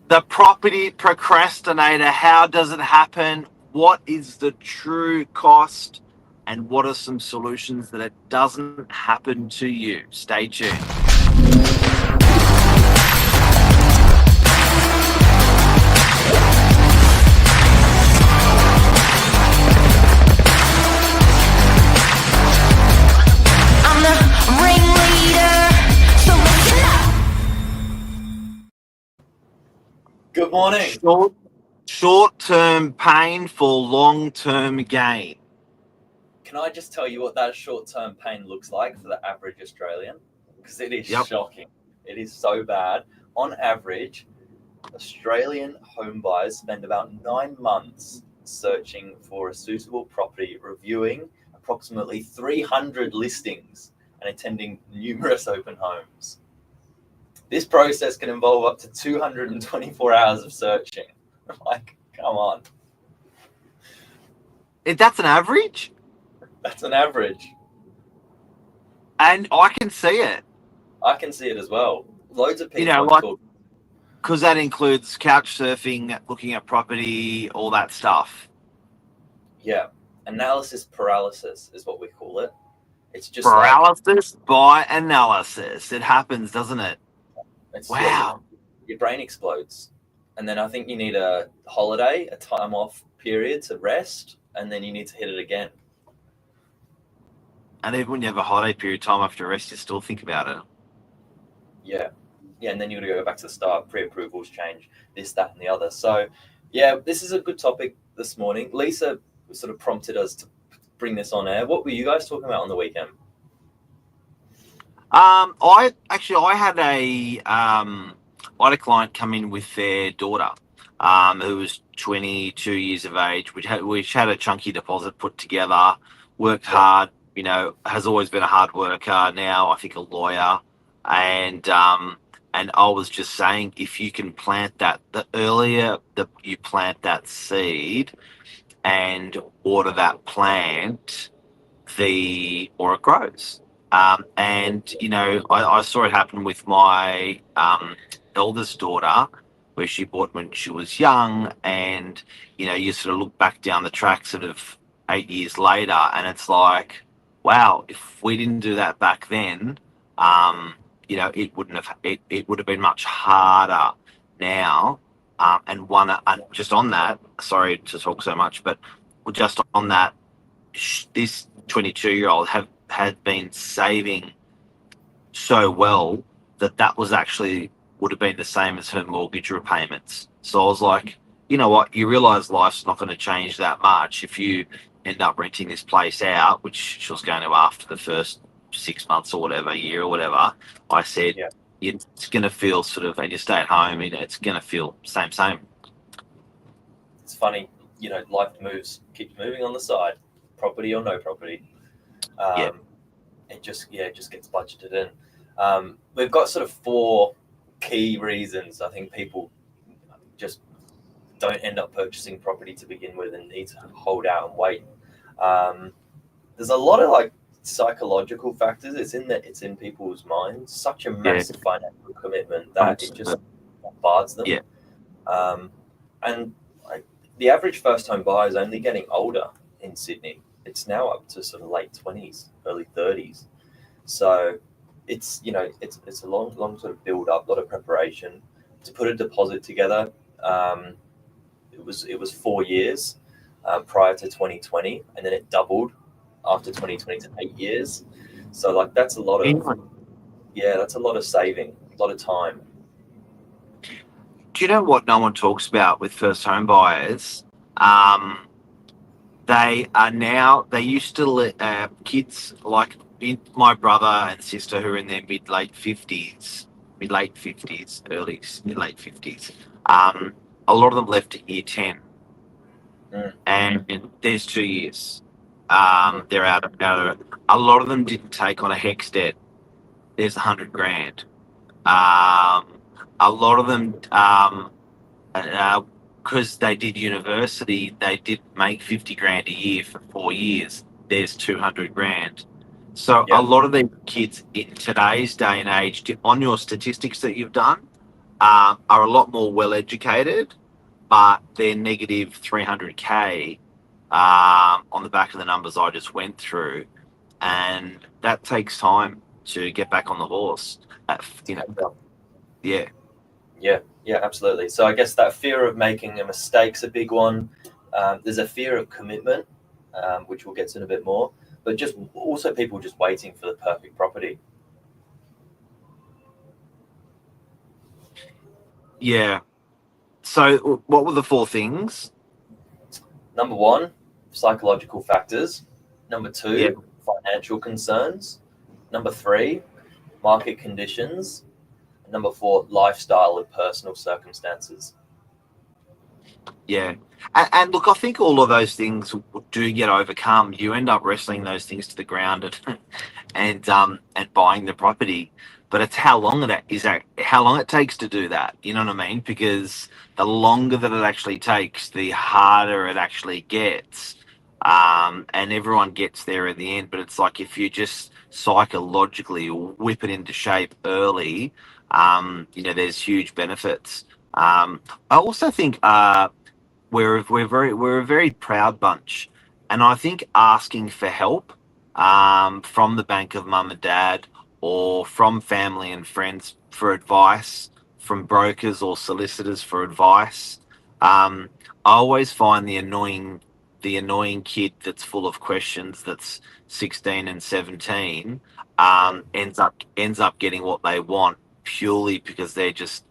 The property procrastinator, how does it happen? What is the true cost? And what are some solutions that it doesn't happen to you? Stay tuned. I'm the ringleader, so listen up. Good morning. Short-term pain for long-term gain. Can I just tell you what that short-term pain looks like for the average Australian? Because it is Yep. shocking. It is so bad. On average, Australian home buyers spend about 9 months searching for a suitable property, reviewing approximately 300 listings, and attending numerous open homes. This process can involve up to 224 hours of searching. Like, come on. That's an average? That's an average. And I can see it. I can see it as well. Loads of people because that includes couch surfing, looking at property, all that stuff. Yeah, analysis paralysis is what we call it. It's just paralysis by analysis. It happens, doesn't it? Wow. Yeah, your brain explodes. And then I think you need a holiday, a time off period to rest, and then you need to hit it again. And even when you have a holiday period, time after rest, you still think about it. Yeah, and then you got to go back to the start. Pre-approvals change, this, that, and the other. So, yeah, this is a good topic this morning. Lisa sort of prompted us to bring this on air. What were you guys talking about on the weekend? I had a client come in with their daughter, who was 22 years of age, which had a chunky deposit put together, worked hard, has always been a hard worker. Now I think a lawyer, and I was just saying, if you can plant that, the earlier that you plant that seed and water that plant, the more it grows. I saw it happen with my eldest daughter, where she bought when she was young, and you sort of look back down the track sort of 8 years later, and it's like, wow, if we didn't do that back then, it wouldn't have. It would have been much harder now. And just on that, sorry to talk so much, but just on that, this 22-year-old had been saving so well that was actually would have been the same as her mortgage repayments. So I was like, you know what? You realize life's not going to change that much if you end up renting this place out, which she was going to after the first 6 months or whatever, year or whatever. I said, it's going to feel sort of, and you stay at home, it's going to feel same. It's funny, life keeps moving on the side, property or no property. It just gets budgeted in. We've got sort of 4 key reasons I think people just don't end up purchasing property to begin with and need to hold out and wait. There's a lot of psychological factors. It's in people's minds. Such a massive financial commitment that it just bombards them. And the average first home buyer is only getting older in Sydney. It's now up to sort of late 20s, early 30s. So it's a long sort of build up, a lot of preparation to put a deposit together. It was 4 years prior to 2020, and then it doubled after 2020 to 8 years. So that's a lot of saving, a lot of time. Do you know what no one talks about with first home buyers? They used to let kids like my brother and sister who are in their mid-late 50s, mid-late 50s. A lot of them left at year 10. And there's 2 years. They're out of it. A lot of them didn't take on a HEX debt. There's $100,000. A lot of them, because they did university, they did make $50,000 a year for 4 years. There's $200,000. So a lot of these kids in today's day and age, on your statistics that you've done, are a lot more well educated, but they're negative 300k on the back of the numbers I just went through, and that takes time to get back on the horse. Yeah. Yeah, absolutely. So I guess that fear of making a mistake's a big one. There's a fear of commitment, which we'll get to in a bit more, but just also people just waiting for the perfect property. Yeah. So, what were the four things? Number one, psychological factors. Number two, Yeah. financial concerns. Number three, market conditions. Number four, lifestyle and personal circumstances. Yeah. And look, I think all of those things do get overcome. You end up wrestling those things to the ground and buying the property. But it's how long how long it takes to do that. You know what I mean? Because the longer that it actually takes, the harder it actually gets. And everyone gets there in the end. But it's like if you just psychologically whip it into shape early, there's huge benefits. I also think we're a very proud bunch, and I think asking for help from the bank of mum and dad, or from family and friends for advice, from brokers or solicitors for advice. I always find the annoying kid that's full of questions, that's 16 and 17, ends up getting what they want purely because they're just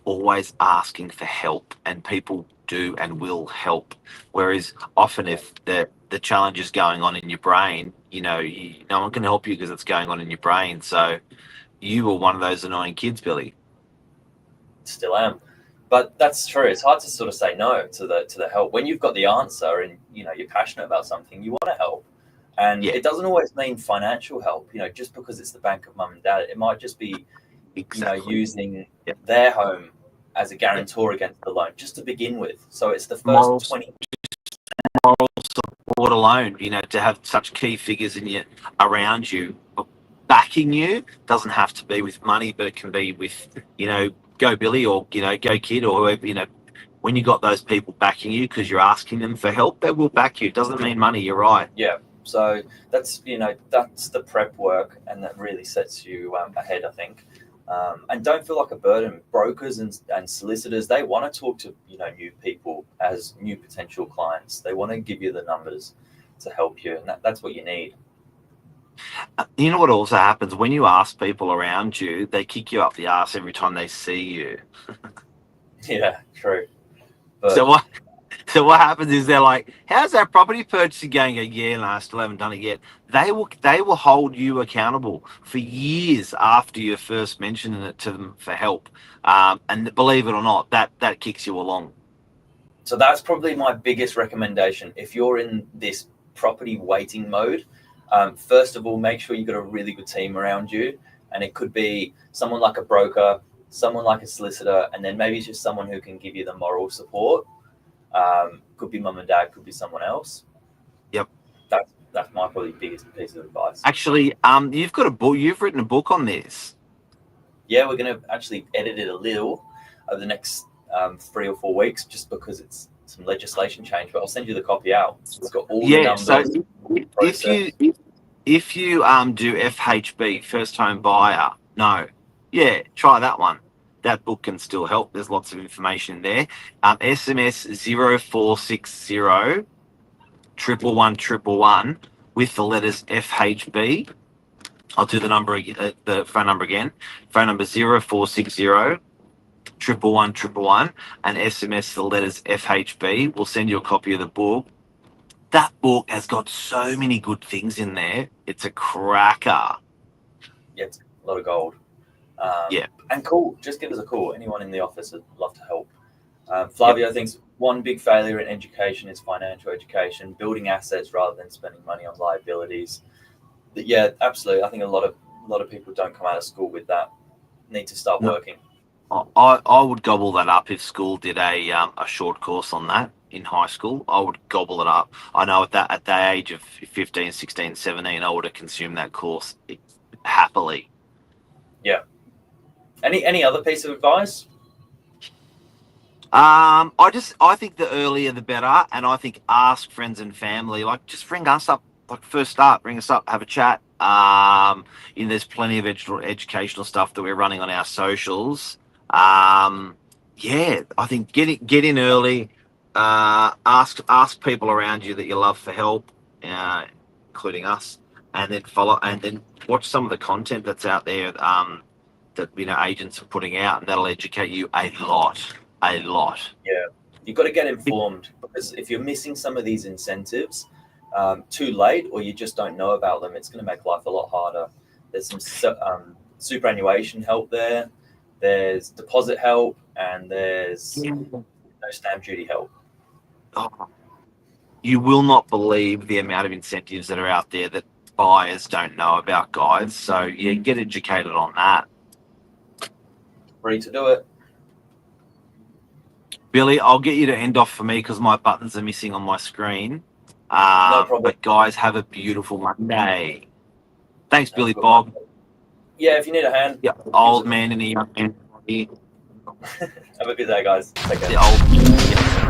always asking for help, and people do and will help. Whereas often, if the challenge is going on in your brain, no one can help you because it's going on in your brain. So you were one of those annoying kids, Billy. Still am, but that's true. It's hard to sort of say no to the help when you've got the answer and you're passionate about something. You want to help, and Yeah. it doesn't always mean financial help. Just because it's the bank of mum and dad, it might just be Exactly. using Yeah. their home as a guarantor against the loan, just to begin with. So it's the first Moral 20. moral support alone, to have such key figures around you backing you, doesn't have to be with money, but it can be with, go Billy, or, go kid, or whoever, when you got those people backing you because you're asking them for help, they will back you. It doesn't mean money. You're right. Yeah. So that's the prep work, and that really sets you ahead, I think. And don't feel like a burden. Brokers and solicitors, they want to talk to new people as new potential clients. They want to give you the numbers to help you, and that's what you need. You know what also happens when you ask people around you, they kick you up the ass every time they see you. Yeah, true. But So what happens is they're like, "How's that property purchasing going?" You go, "Yeah, no, I still haven't done it yet." They will hold you accountable for years after you're first mentioning it to them for help. And believe it or not, that kicks you along. so that's probably my biggest recommendation. If you're in this property waiting mode, first of all, make sure you've got a really good team around you. And it could be someone like a broker, someone like a solicitor, and then maybe just someone who can give you the moral support. Could be mum and dad, could be someone else. Yep. That's my probably biggest piece of advice. Actually, you've got a book. You've written a book on this. Yeah, we're going to actually edit it a little over the next 3 or 4 weeks, just because it's some legislation change. But I'll send you the copy out. It's got all the numbers. So if you do FHB, first home buyer, no, yeah, try that one. That book can still help. There's lots of information there. SMS 0460 111 with the letters FHB. I'll do the phone number again. Phone number 0460 111 and SMS the letters FHB. We'll send you a copy of the book. That book has got so many good things in there. It's a cracker. Yeah, it's a lot of gold. Yeah. And cool. Just give us a call. Anyone in the office would love to help. Flavio thinks one big failure in education is financial education, building assets rather than spending money on liabilities. But yeah, absolutely. I think a lot of people don't come out of school with that. Need to start working. I would gobble that up if school did a short course on that in high school. I would gobble it up. I know at that age of 15, 16, 17, I would have consumed that course happily. Yeah, Any other piece of advice? I think the earlier the better, and I think ask friends and family. Like, just ring us up. Like, first start, ring us up, have a chat. There's plenty of educational stuff that we're running on our socials. Yeah, I think get in early. Ask people around you that you love for help, including us, and then watch some of the content that's out there. That agents are putting out, and that'll educate you a lot. Yeah, you've got to get informed, because if you're missing some of these incentives too late, or you just don't know about them, it's going to make life a lot harder. There's some superannuation help there, there's deposit help, and there's no stamp duty help. Oh, you will not believe the amount of incentives that are out there that buyers don't know about, guys. So yeah, get educated on that. Free to do it. Billy, I'll get you to end off for me because my buttons are missing on my screen. No problem. But guys, have a beautiful Monday. Thanks, Billy Bob. Yeah, if you need a hand. Yeah, old man and a young man. Have a good day, guys. Take care. The old. Yeah.